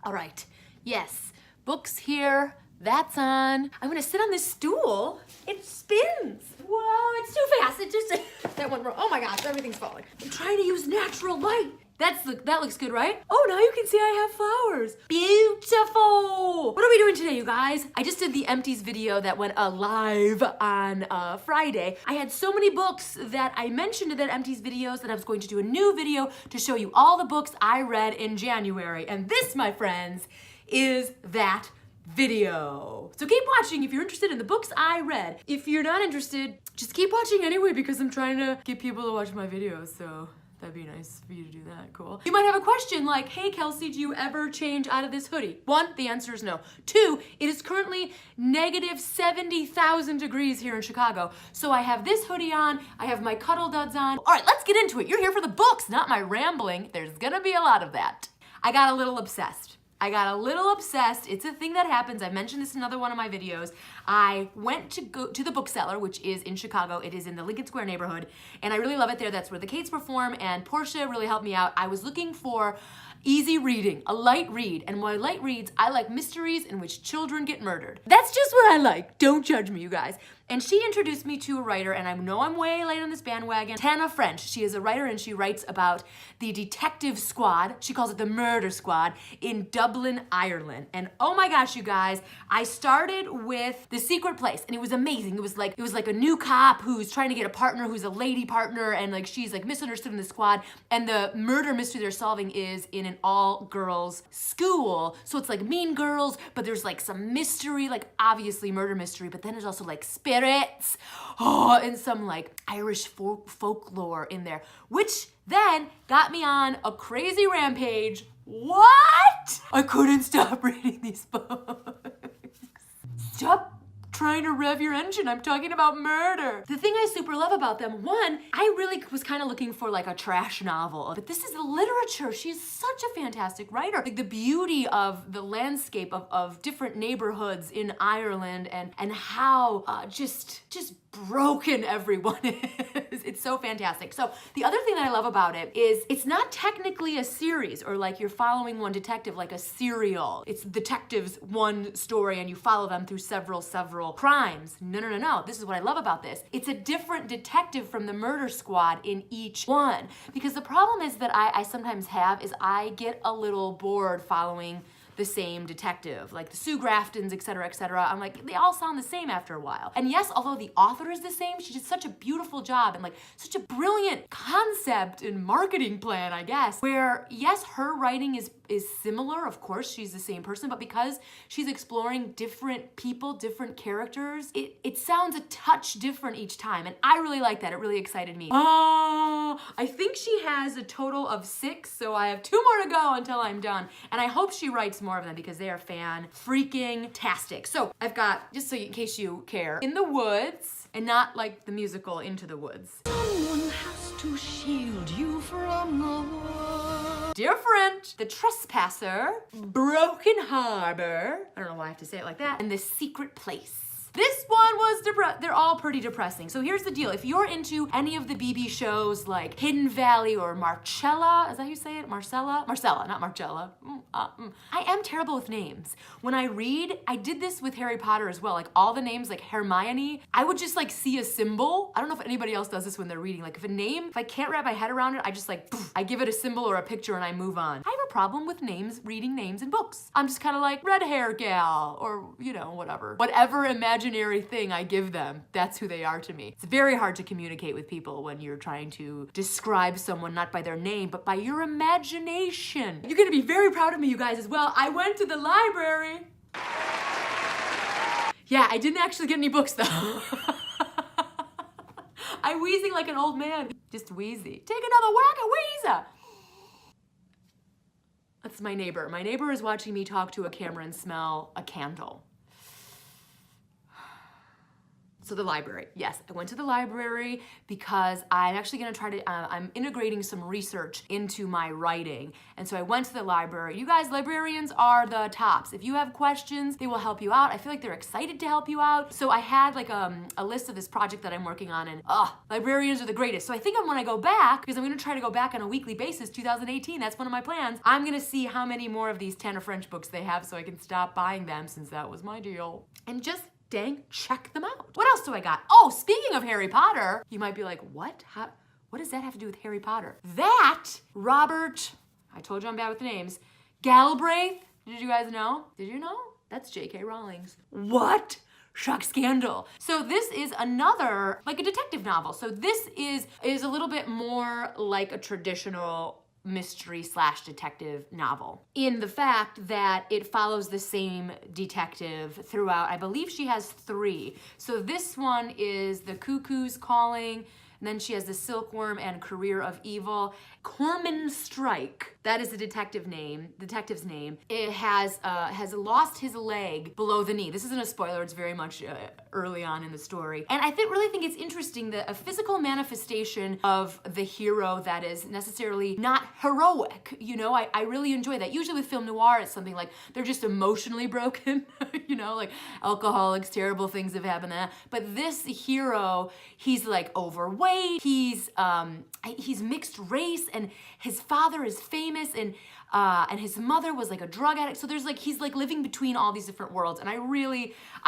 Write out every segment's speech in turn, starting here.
All right, yes, books here, that's on. I'm gonna sit on this stool. It spins. Whoa, it's too fast. It just, that went wrong. Oh my gosh, everything's falling. I'm trying to use natural light. That looks good, right? Oh, now you can see I have flowers. Beautiful. What are we doing today, you guys? I just did the empties video that went live on Friday. I had so many books that I mentioned in that empties videos that I was going to do a new video to show you all the books I read in January. And this, my friends, is that video. So keep watching if you're interested in the books I read. If you're not interested, just keep watching anyway because I'm trying to get people to watch my videos, so that'd be nice for you to do that. Cool. You might have a question like, hey Kelsie, do you ever change out of this hoodie? 1, the answer is no. 2, it is currently negative 70,000 degrees here in Chicago. So I have this hoodie on, I have my cuddle duds on. All right, let's get into it. You're here for the books, not my rambling. There's gonna be a lot of that. I got a little obsessed. It's a thing that happens. I mentioned this in another one of my videos. I went to go to the bookseller, which is in Chicago. It is in the Lincoln Square neighborhood, and I really love it there. That's where the Kates perform, and Portia really helped me out. I was looking for easy reading, a light read, and when I light reads, I like mysteries in which children get murdered. That's just what I like. Don't judge me, you guys. And she introduced me to a writer, and I know I'm way late on this bandwagon, Tana. She is a writer, and she writes about the detective squad. She calls it the murder squad in Dublin, Ireland. And oh my gosh, you guys, I started with The Secret Place, and it was amazing. It was like a new cop who's trying to get a partner who's a lady partner, and like she's like misunderstood in the squad. And the murder mystery they're solving is in an all-girls school. So it's like Mean Girls, but there's like some mystery, like obviously murder mystery, but then there's also like spirits, and some like Irish folklore in there, which then got me on a crazy rampage. What? I couldn't stop reading these books. Stop trying to rev your engine. I'm talking about murder. The thing I super love about them, 1, I really was kind of looking for like a trash novel, but this is the literature. She's such a fantastic writer. Like the beauty of the landscape of different neighborhoods in Ireland and how just broken everyone is. It's so fantastic. So the other thing that I love about it is it's not technically a series or like you're following one detective like a serial. It's detectives one story and you follow them through several crimes. No. This is what I love about this. It's a different detective from the murder squad in each one. Because the problem is that I sometimes have is I get a little bored following the same detective, like the Sue Graftons, et cetera, et cetera. I'm like, they all sound the same after a while. And yes, although the author is the same, she did such a beautiful job and like such a brilliant concept and marketing plan, I guess, where yes, her writing is similar. Of course, she's the same person, but because she's exploring different people, different characters, it sounds a touch different each time. And I really like that. It really excited me. I think she has a total of 6, so I have 2 more to go until I'm done. And I hope she writes more of them because they are fan-freaking-tastic. So I've got, just so in case you care, In the Woods, and not like the musical Into the Woods. Someone has to shield you from the world. Different. The Trespasser, Broken Harbor, I don't know why I have to say it like that, and The Secret Place. This one was they're all pretty depressing. So here's the deal. If you're into any of the BB shows like Hidden Valley or Marcella, is that how you say it? Marcella, not Marcella. I am terrible with names. When I read, I did this with Harry Potter as well. Like all the names like Hermione, I would just like see a symbol. I don't know if anybody else does this when they're reading. Like if I can't wrap my head around it, I just like, I give it a symbol or a picture and I move on. I have a problem with names, reading names in books. I'm just kind of like red hair gal or, you know, whatever imaginary thing I give them, that's who they are to me. It's very hard to communicate with people when you're trying to describe someone not by their name, but by your imagination. You're gonna be very proud of me, you guys, as well. I went to the library. Yeah, I didn't actually get any books though. I'm wheezing like an old man. Just wheezy. Take another whack of wheezer. That's my neighbor. My neighbor is watching me talk to a camera and smell a candle. So the library, yes, I went to the library because I'm actually gonna try to, I'm integrating some research into my writing. And so I went to the library. You guys, librarians are the tops. If you have questions, they will help you out. I feel like they're excited to help you out. So I had like a list of this project that I'm working on, and librarians are the greatest. So I think when I go back, because I'm gonna try to go back on a weekly basis, 2018, that's one of my plans, I'm gonna see how many more of these Tana French books they have so I can stop buying them, since that was my deal. And just dang, check them out. What else do I got? Oh, speaking of Harry Potter, you might be like, what? What does that have to do with Harry Potter? That Robert, I told you I'm bad with the names, Galbraith, did you guys know? Did you know? That's J.K. Rowling's. What? Shock scandal. So this is another, like a detective novel. So this is a little bit more like a traditional mystery / detective novel, in the fact that it follows the same detective throughout. I believe she has 3. So this one is The Cuckoo's Calling, and then she has The Silkworm and Career of Evil. Cormoran Strike, that is the detective's name. It has lost his leg below the knee. This isn't a spoiler, it's very much early on in the story. And I really think it's interesting that a physical manifestation of the hero that is necessarily not heroic, you know, I really enjoy that. Usually with film noir, it's something like they're just emotionally broken, you know, like alcoholics, terrible things have happened to them. But this hero, he's like overweight, he's mixed race, and his father is famous, and his mother was like a drug addict. So there's like, he's like living between all these different worlds, and I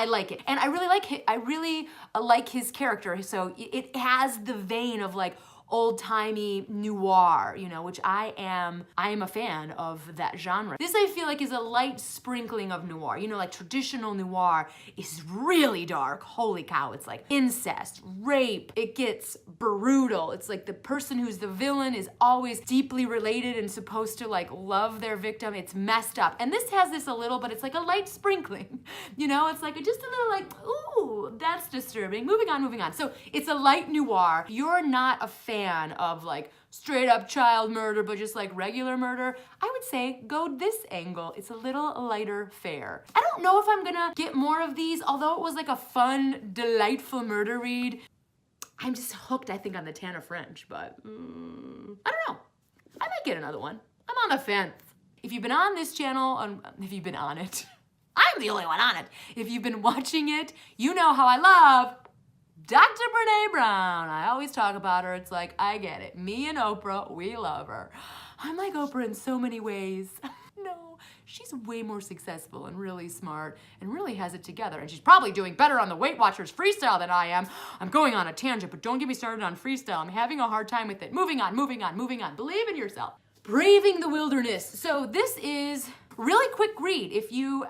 like it. And I really like his character. So it has the vein of like old-timey noir, you know, which I am a fan of that genre. This I feel like is a light sprinkling of noir. You know, like traditional noir is really dark. Holy cow, it's like incest, rape, it gets brutal. It's like the person who's the villain is always deeply related and supposed to like love their victim. It's messed up. And this has this a little, but it's like a light sprinkling. You know, it's like just a little like, ooh, that's disturbing. Moving on. So it's a light noir. You're not a fan of like straight up child murder, but just like regular murder, I would say go this angle. It's a little lighter fare. I don't know if I'm gonna get more of these, although it was like a fun, delightful murder read. I'm just hooked, I think, on the Tana French, but I don't know. I might get another one. I'm on the fence. If you've been on this channel, if you've been on it, I'm the only one on it. If you've been watching it, you know how I love Dr. Brene Brown. I always talk about her. It's like, I get it. Me and Oprah, we love her. I'm like Oprah in so many ways. No, she's way more successful and really smart and really has it together. And she's probably doing better on the Weight Watchers freestyle than I am. I'm going on a tangent, but don't get me started on freestyle. I'm having a hard time with it. Moving on. Believe in yourself. Braving the Wilderness. So this is really quick read. If you,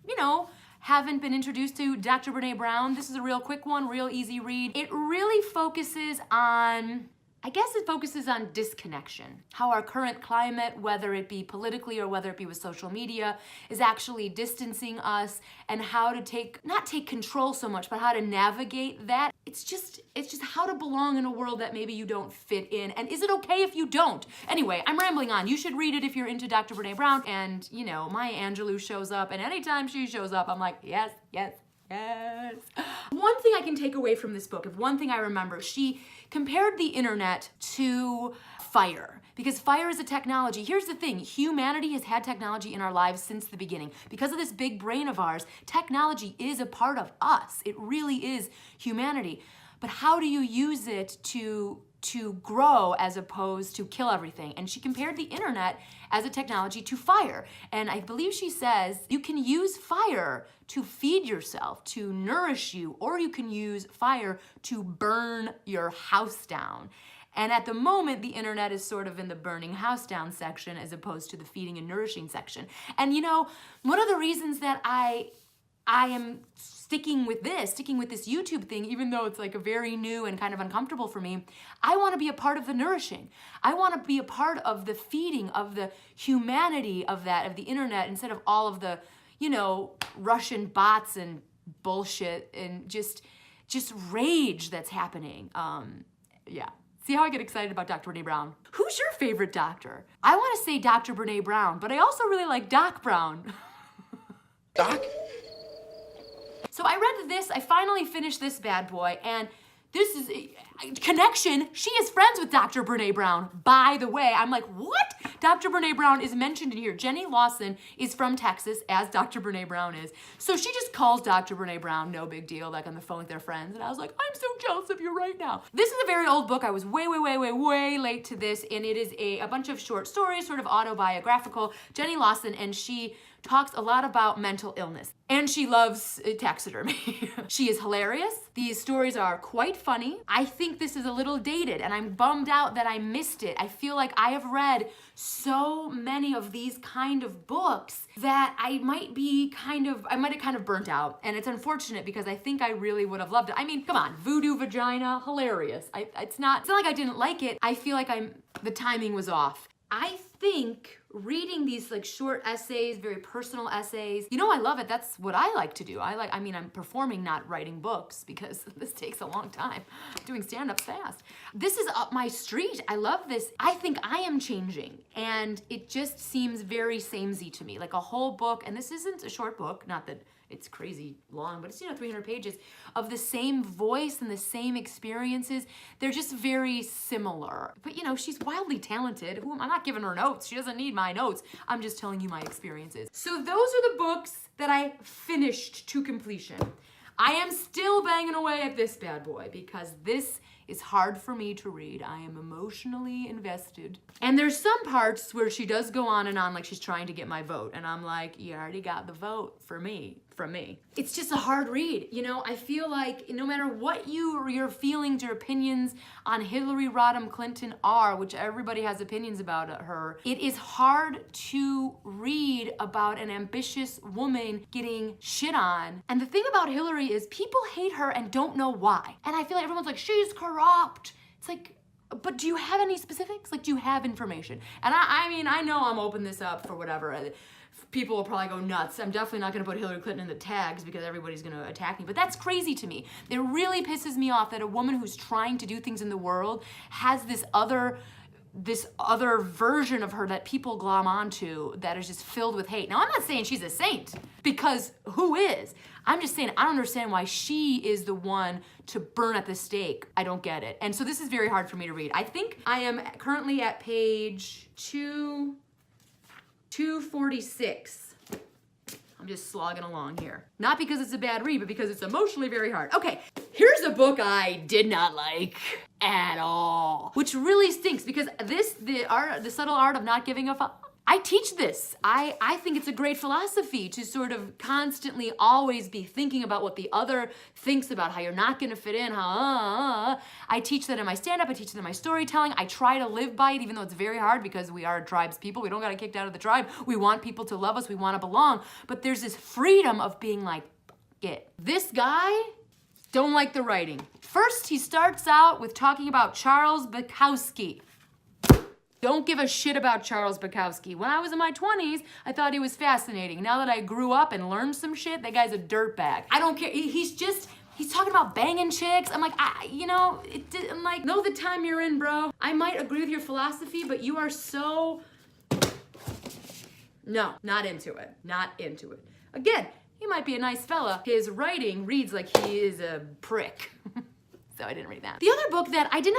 you know, haven't been introduced to Dr. Brene Brown, this is a real quick one, real easy read. It really focuses on, I guess it focuses on disconnection. How our current climate, whether it be politically or whether it be with social media, is actually distancing us, and how to not take control so much, but how to navigate that. It's just how to belong in a world that maybe you don't fit in. And is it okay if you don't? Anyway, I'm rambling on. You should read it if you're into Dr. Brene Brown. And, you know, Maya Angelou shows up, and anytime she shows up, I'm like, yes. One thing I can take away from this book, if one thing I remember, she compared the internet to fire, because fire is a technology. Here's the thing, humanity has had technology in our lives since the beginning. Because of this big brain of ours, technology is a part of us. It really is humanity. But how do you use it to grow as opposed to kill everything? And she compared the internet as a technology to fire. And I believe she says you can use fire to feed yourself, to nourish you, or you can use fire to burn your house down. And at the moment, the internet is sort of in the burning house down section as opposed to the feeding and nourishing section. And you know, one of the reasons that I am sticking with this YouTube thing, even though it's like a very new and kind of uncomfortable for me, I want to be a part of the nourishing. I want to be a part of the feeding, of the humanity of that, of the internet, instead of all of the, you know, Russian bots and bullshit and just rage that's happening. Yeah. See how I get excited about Dr. Brene Brown? Who's your favorite doctor? I want to say Dr. Brene Brown, but I also really like Doc Brown. Doc? So I read this, I finally finished this bad boy, and this is connection. She is friends with Dr. Brene Brown, by the way. I'm like, what? Dr. Brene Brown is mentioned in here. Jenny Lawson is from Texas, as Dr. Brene Brown is. So she just calls Dr. Brene Brown, no big deal, like on the phone with their friends. And I was like, I'm so jealous of you right now. This is a very old book. I was way late to this. And it is a bunch of short stories, sort of autobiographical. Jenny Lawson, and she talks a lot about mental illness. And she loves taxidermy. She is hilarious. These stories are quite funny. I think this is a little dated, and I'm bummed out that I missed it. I feel like I have read so many of these kind of books that I might have kind of burnt out. And it's unfortunate because I think I really would have loved it. I mean, come on, voodoo vagina, hilarious. It's not like I didn't like it. I feel like the timing was off. I think reading these like short essays, very personal essays, you know, I love it. That's what I like to do. I'm performing, not writing books, because this takes a long time. Doing stand-up fast. This is up my street. I love this. I think I am changing, and it just seems very samey to me, like a whole book. And this isn't a short book, not that it's crazy long, but it's, 300 pages of the same voice and the same experiences. They're just very similar. But she's wildly talented. I'm not giving her notes. She doesn't need my notes. I'm just telling you my experiences. So those are the books that I finished to completion. I am still banging away at this bad boy because this is hard for me to read. I am emotionally invested. And there's some parts where she does go on and on like she's trying to get my vote. And I'm like, you already got the vote from me. It's just a hard read. I feel like no matter what your feelings or opinions on Hillary Rodham Clinton are, which everybody has opinions about her, it is hard to read about an ambitious woman getting shit on. And the thing about Hillary is people hate her and don't know why. And I feel like everyone's like, she's corrupt. It's like, but do you have any specifics? Like, do you have information? And I know I'm opening this up for whatever. People will probably go nuts. I'm definitely not gonna put Hillary Clinton in the tags because everybody's gonna attack me, but that's crazy to me. It really pisses me off that a woman who's trying to do things in the world has this other version of her that people glom onto that is just filled with hate. Now, I'm not saying she's a saint, because who is? I'm just saying I don't understand why she is the one to burn at the stake. I don't get it. And so this is very hard for me to read. I think I am currently at page 246. I'm just slogging along here. Not because it's a bad read, but because it's emotionally very hard. Okay, here's a book I did not like at all, which really stinks because the subtle art of not giving a fuck. I teach this. I think it's a great philosophy to sort of constantly always be thinking about what the other thinks about, how you're not gonna fit in, I teach that in my stand-up, I teach that in my storytelling. I try to live by it, even though it's very hard because we are tribes people. We don't got kicked out of the tribe. We want people to love us. We want to belong. But there's this freedom of being like, it. This guy, don't like the writing. First, he starts out with talking about Charles Bukowski. Don't give a shit about Charles Bukowski. When I was in my 20s, I thought he was fascinating. Now that I grew up and learned some shit, that guy's a dirtbag. I don't care. He's talking about banging chicks. I'm like, I'm like, know the time you're in, bro. I might agree with your philosophy, but you are so... No, not into it. Not into it. Again, he might be a nice fella. His writing reads like he is a prick. So I didn't read that. The other book that I did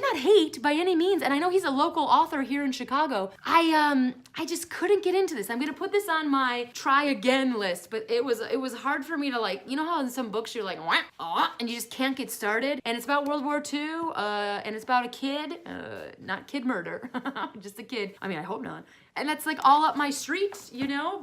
not hate by any means, and I know he's a local author here in Chicago, I just couldn't get into this. I'm gonna put this on my try again list, but it was hard for me to like, you know how in some books you're like, and you just can't get started? And it's about World War II, and it's about a kid, not kid murder, just a kid. I mean, I hope not. And that's like all up my street,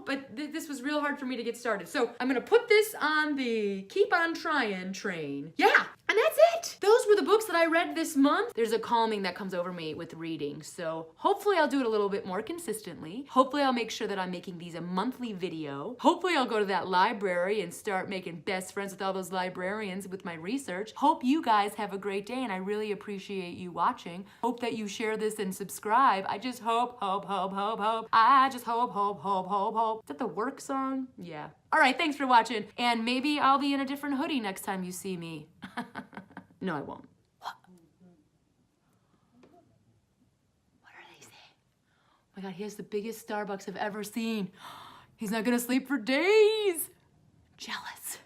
but this was real hard for me to get started. So I'm gonna put this on the keep on trying train. Yeah, and that's it. Those were the books that I read this month. There's a calming that comes over me with reading. So hopefully I'll do it a little bit more consistently. Hopefully I'll make sure that I'm making these a monthly video. Hopefully I'll go to that library and start making best friends with all those librarians with my research. Hope you guys have a great day, and I really appreciate you watching. Hope that you share this and subscribe. I just hope. I just hope. Is that the work song? Yeah. All right, thanks for watching. And maybe I'll be in a different hoodie next time you see me. No, I won't. What are they saying? Oh my God, he has the biggest Starbucks I've ever seen. He's not gonna sleep for days. Jealous.